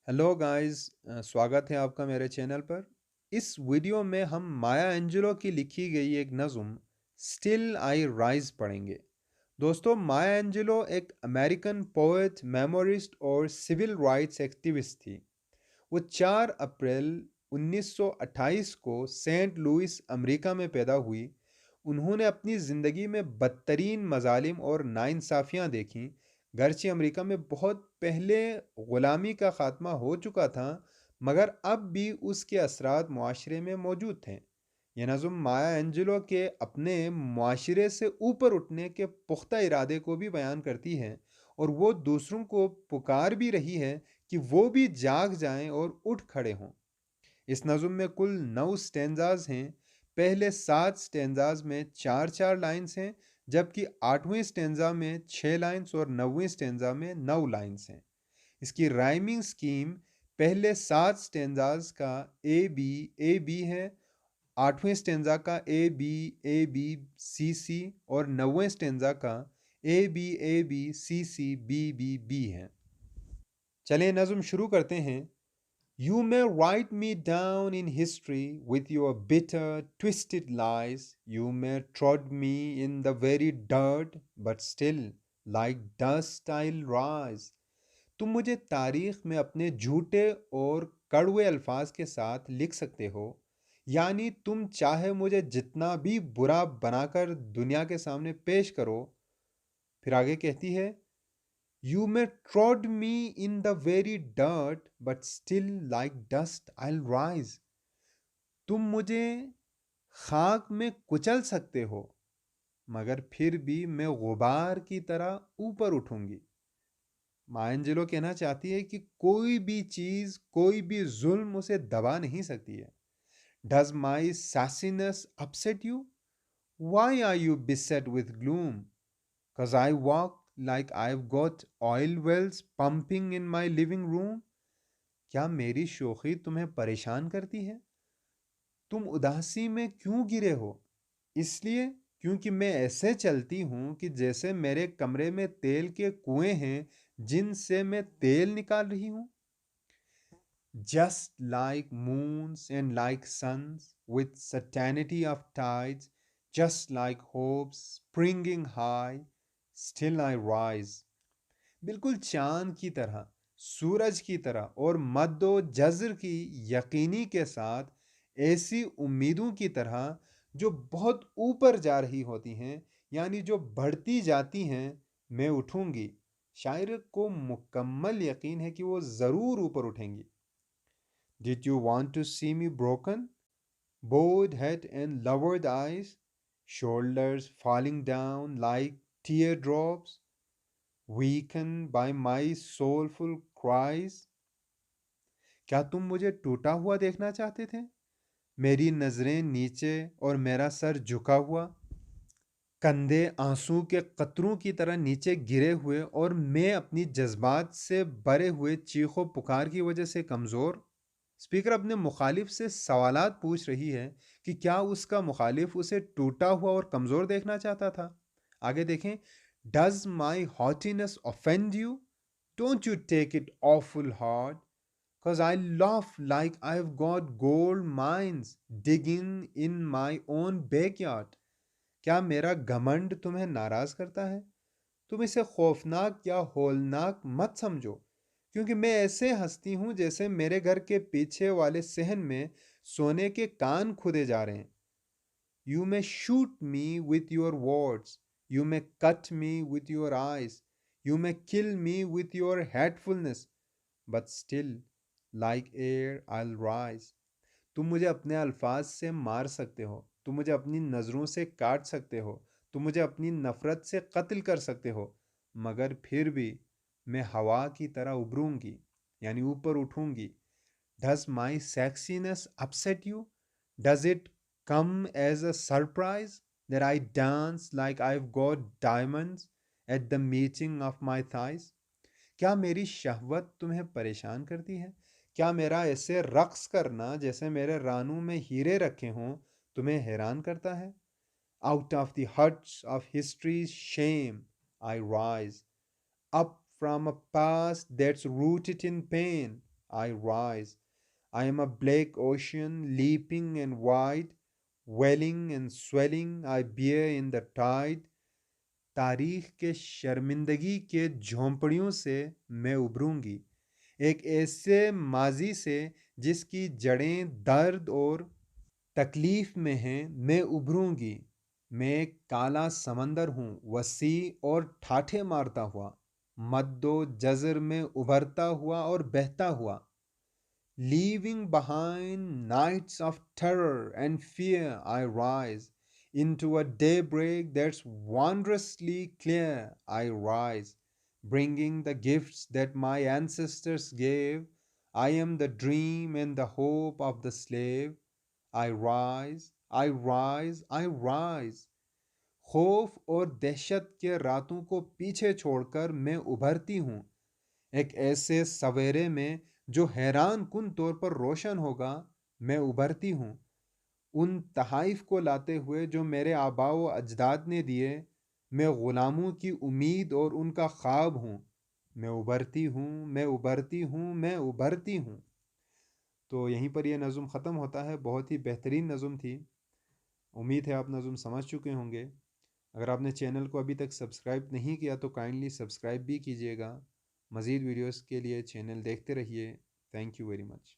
Hello guys, स्वागत है आपका मेरे चैनल पर। इस वीडियो में हम माया एंजेलो की लिखी गई एक नज़म स्टिल आई राइज पढ़ेंगे। दोस्तों, माया एंजेलो एक अमेरिकन पोएट, मेमोरिस्ट और सिविल राइट्स एक्टिविस्ट थी। वो 4 अप्रैल 1928 को सेंट लुइस, अमेरिका में पैदा हुई। उन्होंने अपनी ज़िंदगी में बदतरीन मजालिम और नाइंसाफ़ियाँ देखीं। गरचे अमेरिका में बहुत पहले ग़ुलामी का ख़ात्मा हो चुका था, मगर अब भी उसके असरात मुआशरे में मौजूद थे। यह नज़म माया एंजेलो के अपने मुआशरे से ऊपर उठने के पुख्ता इरादे को भी बयान करती है, और वो दूसरों को पुकार भी रही है कि वो भी जाग जाएं और उठ खड़े हों। इस नज़म में कुल 9 स्टेंजाज हैं। पहले 7 स्टेंजाज में 4-4 लाइन्स हैं, जबकि 8वें स्टेंजा में 6 लाइन्स और 9वें स्टेंजा में 9 लाइन्स हैं। इसकी राइमिंग स्कीम पहले 7 स्टेंजाज का ए बी है, 8वें स्टेंजा का ए बी सी सी और 9वें स्टेंजा का A B C B B है। चलें नज़म शुरू करते हैं। You may write me down in history with your bitter, twisted lies. You may trod me in the very dirt, but still, like dust, I'll rise. तुम मुझे तारीख में अपने झूठे और कड़वे अल्फाज के साथ लिख सकते हो, यानी तुम चाहे मुझे जितना भी बुरा बनाकर दुनिया के सामने पेश करो। फिर आगे कहती है, You may trod me in the very dirt, but still like dust I'll rise. तुम मुझे खाक में कुचल सकते हो, मगर फिर भी मैं गुबार की तरह ऊपर उठूंगी। माया एंजेलो कहना चाहती है कि कोई भी चीज, कोई भी जुल्म उसे दबा नहीं सकती है। Does my sassiness upset you? Why are you beset with gloom? 'Cause I walk like I've got oil wells pumping in my living room. क्या मेरी शोखी तुम्हें परेशान करती है? तुम उदासी में क्यों गिरे हो? इसलिए क्योंकि मैं ऐसे चलती हूँ कि जैसे मेरे कमरे में तेल के कुएं हैं जिनसे मैं तेल निकाल रही हूँ। Just like moons and like suns, with certainty of tides, just like hopes springing high, still I rise. बिल्कुल चांद की तरह, सूरज की तरह और मद्दो जज़र की यकीनी के साथ, ऐसी उम्मीदों की तरह जो बहुत ऊपर जा रही होती हैं, यानी जो बढ़ती जाती हैं, मैं उठूंगी। शायर को मुकम्मल यकीन है कि वो ज़रूर ऊपर उठेंगी। Did you want to see me broken? Bowed head and lowered eyes, shoulders falling down like teardrops, weakened by my soulful cries. क्या तुम मुझे टूटा हुआ देखना चाहते थे? मेरी नजरें नीचे और मेरा सर झुका हुआ, कंधे आंसू के कतरों की तरह नीचे गिरे हुए, और मैं अपनी जज्बात से भरे हुए चीखों पुकार की वजह से कमज़ोर। स्पीकर अपने मुखालिफ से सवालात पूछ रही है कि क्या उसका मुखालिफ उसे टूटा हुआ और कमज़ोर देखना चाहता था। आगे देखें। Does my हॉटीनेस offend you? Don't you take it awful hard, cause I laugh like I've got gold mines digging in my own backyard. क्या मेरा घमंड तुम्हें नाराज करता है? तुम इसे खौफनाक या होलनाक मत समझो, क्योंकि मैं ऐसे हंसती हूं जैसे मेरे घर के पीछे वाले सहन में सोने के कान खुदे जा रहे हैं। You may shoot me with your words, you may cut me with your eyes, you may kill me with your हेटफुलनेस, but still like air I rise. तुम मुझे अपने अल्फाज से मार सकते हो, तुम मुझे अपनी नज़रों से काट सकते हो, तुम मुझे अपनी नफ़रत से कत्ल कर सकते हो, मगर फिर भी मैं हवा की तरह उभरूंगी, यानी ऊपर उठूंगी। Does my sexiness upset you? Does it come as a surprise that I dance like I have got diamonds at the meeting of my thighs? क्या मेरी शहवत तुम्हें परेशान करती है? क्या मेरा ऐसे रक्स करना जैसे मेरे रानों में हीरे रखे हों तुम्हें हैरान करता है? Out of the huts of histories shame I rise, up from a past that's rooted in pain I rise. I am a black ocean, leaping and wide, welling and swelling, I bear in the tide. तारीख के शर्मिंदगी के झोंपड़ियों से मैं उभरूंगी, एक ऐसे माजी से जिसकी जड़ें दर्द और तकलीफ में हैं, मैं उभरूंगी। मैं एक काला समंदर हूँ, वसी और ठाठे मारता हुआ, मद्दो जज़र में उभरता हुआ और बहता हुआ। Leaving behind nights of terror and fear, I rise. Into a daybreak that's wondrously clear, I rise. Bringing the gifts that my ancestors gave, I am the dream and the hope of the slave. I rise, I rise, I rise. खौफ और दहशत के रातों को पीछे छोड़कर मैं उभरती हूँ, एक ऐसे सवेरे में जो हैरान कुन तौर पर रोशन होगा। मैं उभरती हूँ उन तहाइफ को लाते हुए जो मेरे आबाओ अजदाद ने दिए। मैं ग़ुलामों की उम्मीद और उनका ख्वाब हूँ। मैं उभरती हूँ, मैं उभरती हूँ, मैं उभरती हूँ। तो यहीं पर यह नज़म ख़त्म होता है। बहुत ही बेहतरीन नज़म थी। उम्मीद है आप नज़म समझ चुके होंगे। अगर आपने चैनल को अभी तक सब्सक्राइब नहीं किया तो काइंडली सब्सक्राइब भी कीजिएगा। मज़ीद वीडियोस के लिए चैनल देखते रहिए। Thank you very much.